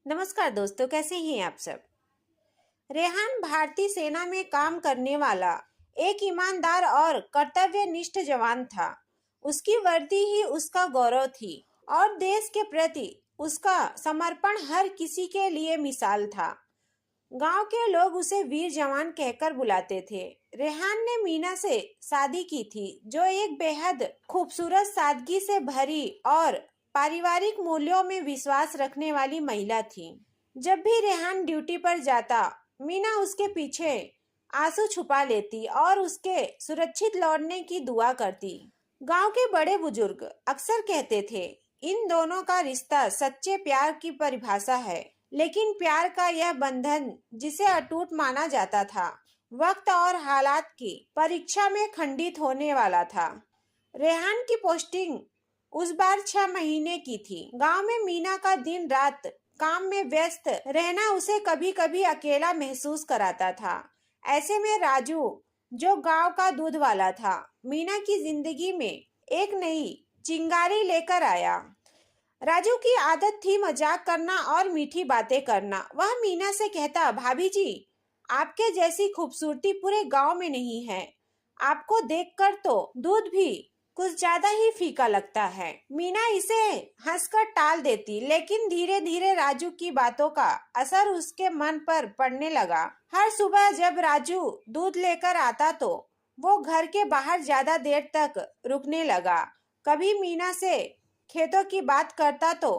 नमस्कार दोस्तों, कैसे हैं आप सब। रेहान भारतीय सेना में काम करने वाला एक ईमानदार और कर्तव्यनिष्ठ जवान था। उसकी वर्दी ही उसका गौरव थी और देश के प्रति उसका समर्पण हर किसी के लिए मिसाल था। गांव के लोग उसे वीर जवान कहकर बुलाते थे। रेहान ने मीना से शादी की थी, जो एक बेहद खूबसूरत, सादगी से भरी और पारिवारिक मूल्यों में विश्वास रखने वाली महिला थी। जब भी रेहान ड्यूटी पर जाता, मीना उसके पीछे आंसू छुपा लेती और उसके सुरक्षित लौटने की दुआ करती। गांव के बड़े बुजुर्ग अक्सर कहते थे, इन दोनों का रिश्ता सच्चे प्यार की परिभाषा है। लेकिन प्यार का यह बंधन, जिसे अटूट माना जाता था, वक्त और हालात की परीक्षा में खंडित होने वाला था। रेहान की पोस्टिंग उस बार 6 महीने की थी। गांव में मीना का दिन रात काम में व्यस्त रहना उसे कभी कभी अकेला महसूस कराता था। ऐसे में राजू, जो गांव का दूध वाला था, मीना की जिंदगी में एक नई चिंगारी लेकर आया। राजू की आदत थी मजाक करना और मीठी बातें करना। वह मीना से कहता, भाभी जी, आपके जैसी खूबसूरती पूरे गांव में नहीं है। आपको देखकर तो दूध भी कुछ ज्यादा ही फीका लगता है। मीना इसे हंसकर टाल देती, लेकिन धीरे धीरे राजू की बातों का असर उसके मन पर पड़ने लगा। हर सुबह जब राजू दूध लेकर आता तो वो घर के बाहर ज्यादा देर तक रुकने लगा। कभी मीना से खेतों की बात करता तो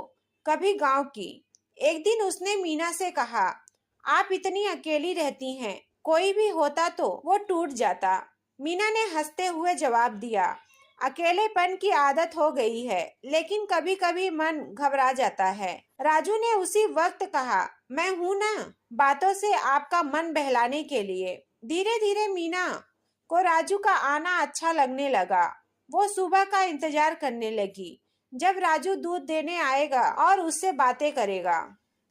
कभी गांव की। एक दिन उसने मीना से कहा, आप इतनी अकेली रहती हैं, कोई भी होता तो वो टूट जाता। मीना ने हंसते हुए जवाब दिया, अकेलेपन की आदत हो गई है, लेकिन कभी कभी मन घबरा जाता है। राजू ने उसी वक्त कहा, मैं हूं ना, बातों से आपका मन बहलाने के लिए। धीरे धीरे मीना को राजू का आना अच्छा लगने लगा। वो सुबह का इंतजार करने लगी, जब राजू दूध देने आएगा और उससे बातें करेगा।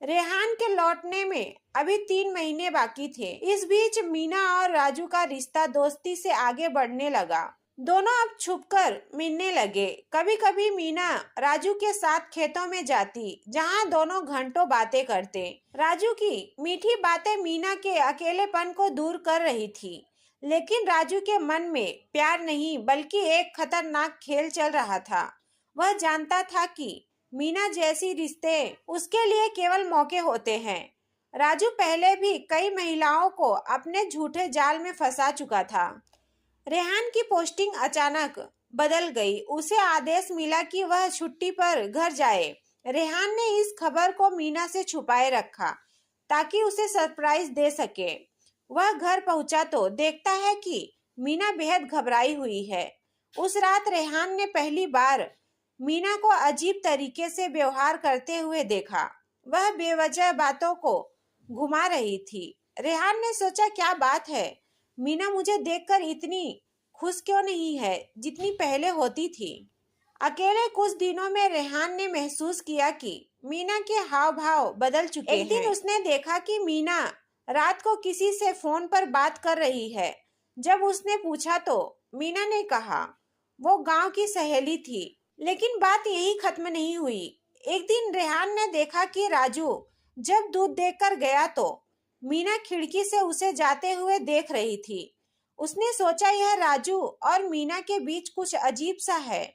रेहान के लौटने में अभी 3 महीने बाकी थे। इस बीच मीना और राजू का रिश्ता दोस्ती से आगे बढ़ने लगा। दोनों अब छुपकर मिलने लगे। कभी कभी मीना राजू के साथ खेतों में जाती, जहां दोनों घंटों बातें करते। राजू की मीठी बातें मीना के अकेलेपन को दूर कर रही थी, लेकिन राजू के मन में प्यार नहीं, बल्कि एक खतरनाक खेल चल रहा था। वह जानता था कि मीना जैसी रिश्ते उसके लिए केवल मौके होते हैं। राजू पहले भी कई महिलाओं को अपने झूठे जाल में फंसा चुका था। रेहान की पोस्टिंग अचानक बदल गई। उसे आदेश मिला कि वह छुट्टी पर घर जाए। रेहान ने इस खबर को मीना से छुपाए रखा, ताकि उसे सरप्राइज दे सके। वह घर पहुंचा तो देखता है कि मीना बेहद घबराई हुई है। उस रात रेहान ने पहली बार मीना को अजीब तरीके से व्यवहार करते हुए देखा। वह बेवजह बातों को घुमा रही थी। रेहान ने सोचा, क्या बात है, मीना मुझे देखकर इतनी खुश क्यों नहीं है जितनी पहले होती थी। अकेले कुछ दिनों में रेहान ने महसूस किया कि मीना के हाव भाव बदल चुके हैं। एक दिन उसने देखा कि मीना रात को किसी से फोन पर बात कर रही है। जब उसने पूछा तो मीना ने कहा वो गांव की सहेली थी। लेकिन बात यही खत्म नहीं हुई। एक दिन रेहान ने देखा कि राजू जब दूध देकर गया तो मीना खिड़की से उसे जाते हुए देख रही थी। उसने सोचा, यह राजू और मीना के बीच कुछ अजीब सा है,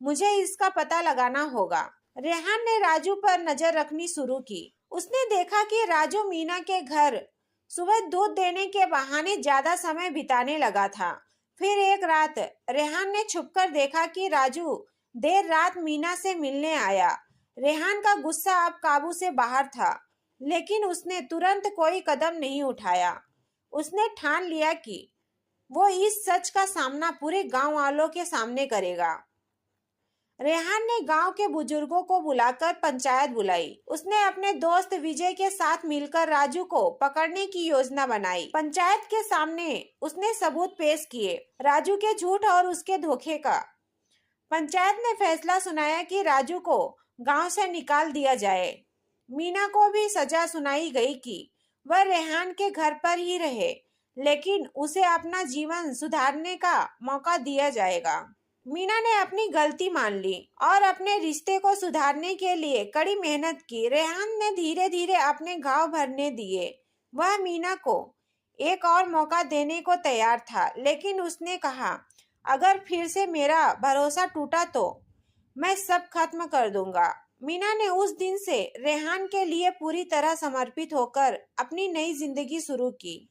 मुझे इसका पता लगाना होगा। रेहान ने राजू पर नजर रखनी शुरू की। उसने देखा कि राजू मीना के घर सुबह दूध देने के बहाने ज्यादा समय बिताने लगा था। फिर एक रात रेहान ने छुपकर देखा कि राजू देर रात मीना से मिलने आया। रेहान का गुस्सा अब काबू से बाहर था, लेकिन उसने तुरंत कोई कदम नहीं उठाया। उसने ठान लिया कि वो इस सच का सामना पूरे गांव वालों के सामने करेगा। रेहान ने गांव के बुजुर्गों को बुलाकर पंचायत बुलाई। उसने अपने दोस्त विजय के साथ मिलकर राजू को पकड़ने की योजना बनाई। पंचायत के सामने उसने सबूत पेश किए, राजू के झूठ और उसके धोखे का। पंचायत ने फैसला सुनाया कि राजू को गांव से निकाल दिया जाए। मीना को भी सजा सुनाई गई कि वह रेहान के घर पर ही रहे, लेकिन उसे अपना जीवन सुधारने का मौका दिया जाएगा। मीना ने अपनी गलती मान ली और अपने रिश्ते को सुधारने के लिए कड़ी मेहनत की। रेहान ने धीरे धीरे अपने घाव भरने दिए। वह मीना को एक और मौका देने को तैयार था, लेकिन उसने कहा, अगर फिर से मेरा भरोसा टूटा तो मैं सब खत्म कर दूंगा। मीना ने उस दिन से रेहान के लिए पूरी तरह समर्पित होकर अपनी नई जिंदगी शुरू की।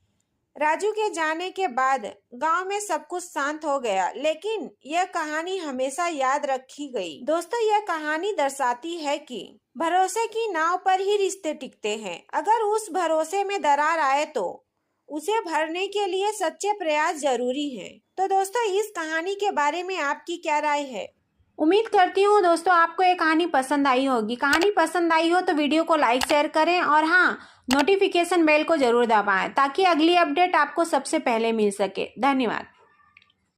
राजू के जाने के बाद गांव में सब कुछ शांत हो गया, लेकिन यह कहानी हमेशा याद रखी गई। दोस्तों, यह कहानी दर्शाती है कि भरोसे की नाव पर ही रिश्ते टिकते हैं। अगर उस भरोसे में दरार आए तो उसे भरने के लिए सच्चे प्रयास जरूरी हैं। तो दोस्तों, इस कहानी के बारे में आपकी क्या राय है? उम्मीद करती हूँ दोस्तों आपको ये कहानी पसंद आई होगी। कहानी पसंद आई हो तो वीडियो को लाइक शेयर करें और हाँ, नोटिफिकेशन बेल को जरूर दबाएं ताकि अगली अपडेट आपको सबसे पहले मिल सके। धन्यवाद।